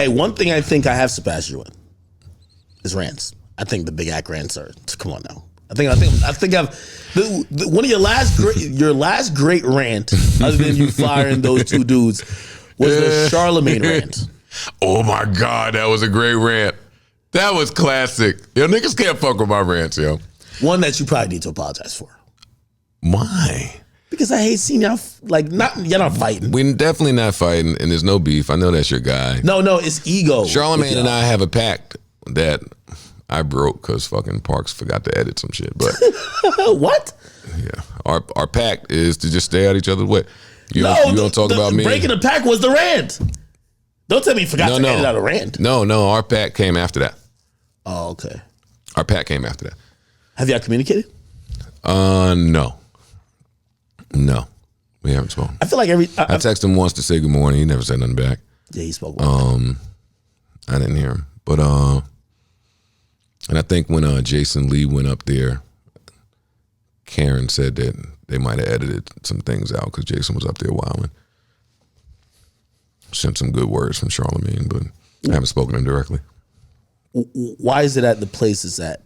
Hey, one thing I think I have surpassed you in is rants. I think the big act rants are. Come on now. I think I've one of your last great rant, other than you firing those two dudes, was the Charlamagne rant. Oh my God, that was a great rant. That was classic. Yo, niggas can't fuck with my rants, yo. One that you probably need to apologize for. Why? Because I hate seeing y'all you're not fighting. We're definitely not fighting, and there's no beef. I know that's your guy. No, it's ego. Charlamagne and I have a pact that I broke because fucking Parks forgot to edit some shit. But what? Yeah, our pact is to just stay out each other's way. You don't talk about me. Breaking the pact was the rant. Don't tell me you forgot to edit out a rant. No, our pact came after that. Oh, okay. Our pact came after that. Have y'all communicated? No, we haven't spoken. I feel like I texted him once to say good morning. He never said nothing back. Yeah, he spoke. I didn't hear him, but and I think when Jason Lee went up there, Karen said that they might have edited some things out because Jason was up there wilding. Sent some good words from Charlamagne, but I haven't spoken to him directly. Why is it at the place it's at?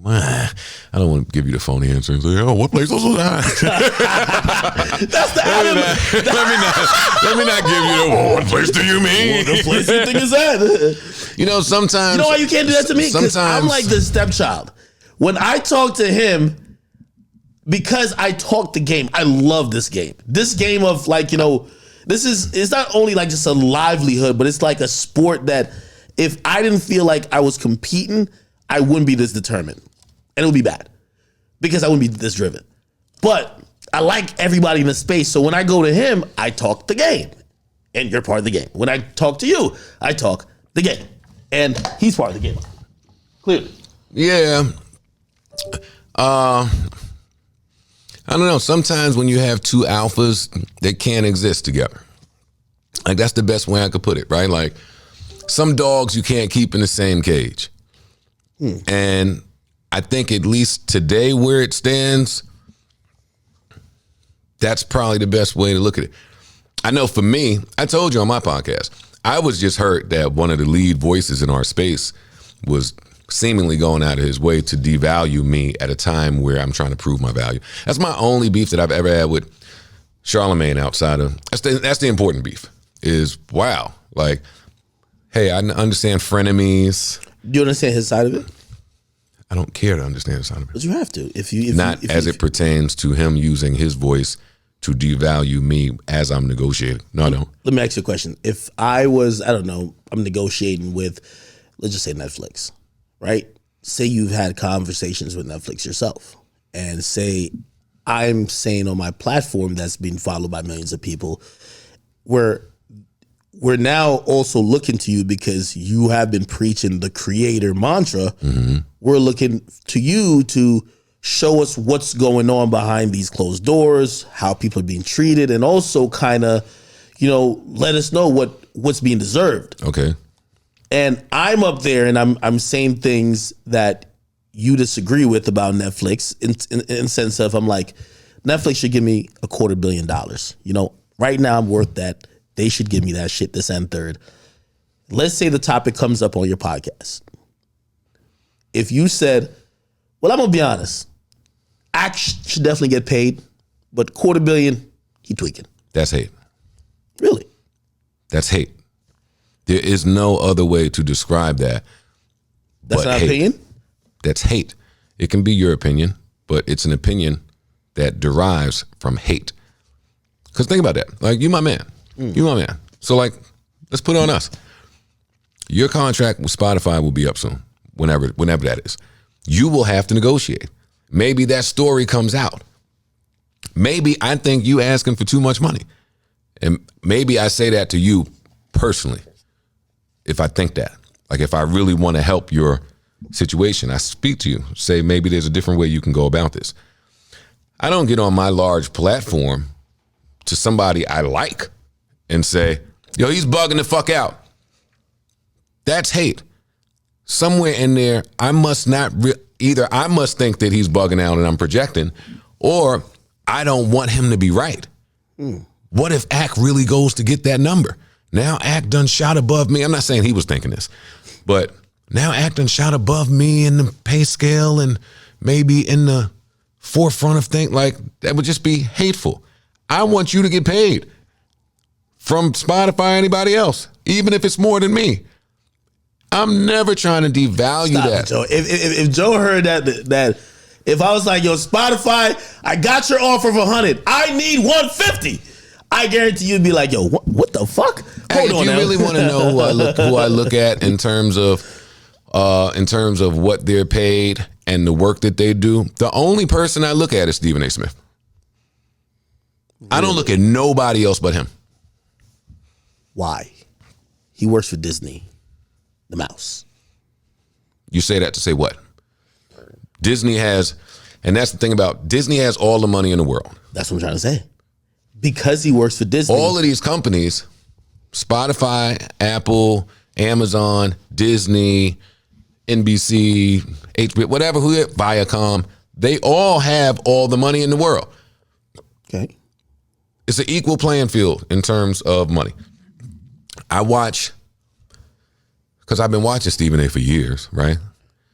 I don't want to give you the phony answer and say, "Oh, what place was that?" That's the let me not give you the what place do you mean? What place you think is that? Sometimes you know why you can't do that to me? Because I'm like the stepchild. When I talk to him, because I talk the game, I love this game. This game of it's not only like just a livelihood, but it's like a sport that if I didn't feel like I was competing, I wouldn't be this determined. And it would be bad because I wouldn't be this driven. But I like everybody in the space. So when I go to him, I talk the game. And you're part of the game. When I talk to you, I talk the game. And he's part of the game. Clearly. Yeah. I don't know. Sometimes when you have two alphas, they can't exist together. Like, that's the best way I could put it, right? Like, some dogs you can't keep in the same cage. And I think at least today where it stands, that's probably the best way to look at it. I know for me, I told you on my podcast, I was just hurt that one of the lead voices in our space was seemingly going out of his way to devalue me at a time where I'm trying to prove my value. That's my only beef that I've ever had with Charlamagne outside of, that's the important beef, is wow, like, hey, I understand frenemies. Do you understand his side of it? I don't care to understand his side of it. But you have to. If it pertains to him using his voice to devalue me as I'm negotiating. No, I don't. Let me ask you a question. If I was, I'm negotiating with, let's just say Netflix, right? Say you've had conversations with Netflix yourself, and say I'm saying on my platform that's being followed by millions of people, we're now also looking to you because you have been preaching the creator mantra. Mm-hmm. We're looking to you to show us what's going on behind these closed doors, how people are being treated, and also kind of, let us know what's being deserved. Okay. And I'm up there and I'm saying things that you disagree with about Netflix in sense of, I'm like, Netflix should give me $250 million. Right now I'm worth that. They should give me that shit, this and third. Let's say the topic comes up on your podcast. If you said, well, I'm going to be honest, Act should definitely get paid, but $250 million, he tweaking. That's hate. Really? That's hate. There is no other way to describe that. That's not an opinion? That's hate. It can be your opinion, but it's an opinion that derives from hate. Because think about that. Like, you my man. You my man. So, like, let's put it on us. Your contract with Spotify will be up soon, whenever that is. You will have to negotiate. Maybe that story comes out. Maybe I think you asking for too much money. And maybe I say that to you personally, if I think that. Like, if I really want to help your situation, I speak to you, say maybe there's a different way you can go about this. I don't get on my large platform to somebody I like and say, yo, he's bugging the fuck out. That's hate. Somewhere in there, I must not, either I must think that he's bugging out and I'm projecting, or I don't want him to be right. what if Act really goes to get that number? Now Act done shot above me. I'm not saying he was thinking this, but now Act done shot above me in the pay scale and maybe in the forefront of things. Like, that would just be hateful. I want you to get paid from Spotify or anybody else, even if it's more than me. I'm never trying to devalue that. Joe. If Joe heard that if I was like, yo, Spotify, I got your offer of 100, I need 150. I guarantee you'd be like, yo, what the fuck? Hold on. If you really want to know who I look at in terms of what they're paid and the work that they do, the only person I look at is Stephen A. Smith. Really? I don't look at nobody else but him. Why? He works for Disney, the mouse. You say that to say what? Disney has, and that's the thing about Disney has all the money in the world. That's what I'm trying to say. Because he works for Disney. All of these companies, Spotify, Apple, Amazon, Disney, NBC, HBO, whatever, Viacom, they all have all the money in the world. Okay. It's an equal playing field in terms of money. I watch, because I've been watching Stephen A. for years, right?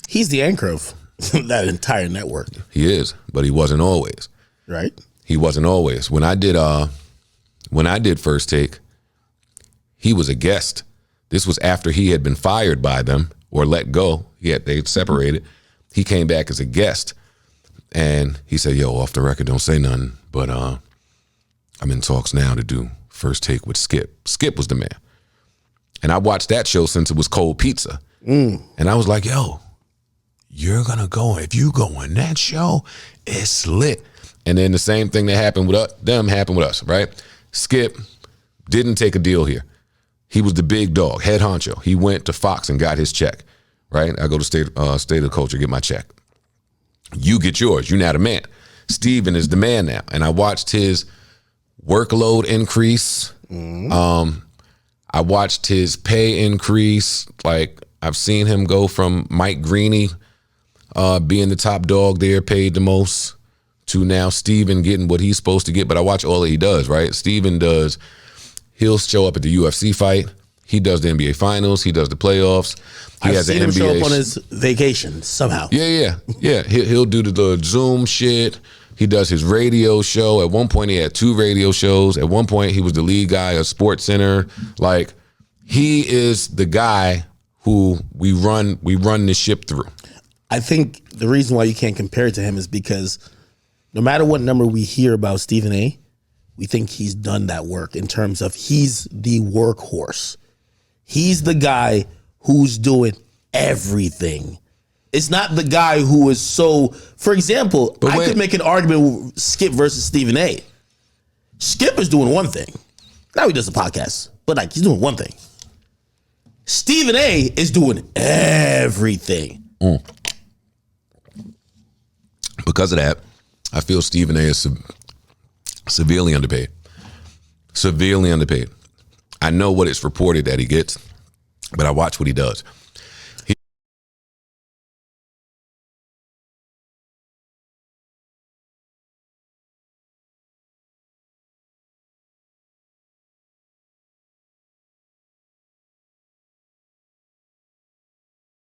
He's the anchor of that entire network. He is, but he wasn't always. Right. He wasn't always. When I did First Take, he was a guest. This was after he had been fired by them or let go. They'd separated. He came back as a guest, and he said, "Yo, off the record, don't say nothing, but I'm in talks now to do First Take with Skip." Skip was the man, and I watched that show since it was Cold Pizza, and I was like, "Yo, you're gonna go. If you go in that show, it's lit." And then the same thing that happened with them happened with us, right? Skip didn't take a deal here. He was the big dog, head honcho. He went to Fox and got his check, right? I go to State of the Culture, get my check. You get yours. You're now the man. Steven is the man now. And I watched his workload increase. I watched his pay increase. Like, I've seen him go from Mike Greeny being the top dog there, paid the most, to now Steven getting what he's supposed to get. But I watch all that he does, right? Steven he'll show up at the UFC fight. He does the NBA finals. He does the playoffs. I've seen him show up on his vacation somehow. Yeah. He'll do the Zoom shit. He does his radio show. At one point, he had 2 radio shows. At one point, he was the lead guy of Sports Center. Like, he is the guy who we run this ship through. I think the reason why you can't compare it to him is because no matter what number we hear about Stephen A., we think he's done that work in terms of he's the workhorse. He's the guy who's doing everything. It's not the guy who is so, for example, I could make an argument with Skip versus Stephen A. Skip is doing one thing. Now he does a podcast, but like, he's doing one thing. Stephen A. is doing everything. Because of that, I feel Stephen A. is severely underpaid. Severely underpaid. I know what it's reported that he gets, but I watch what he does.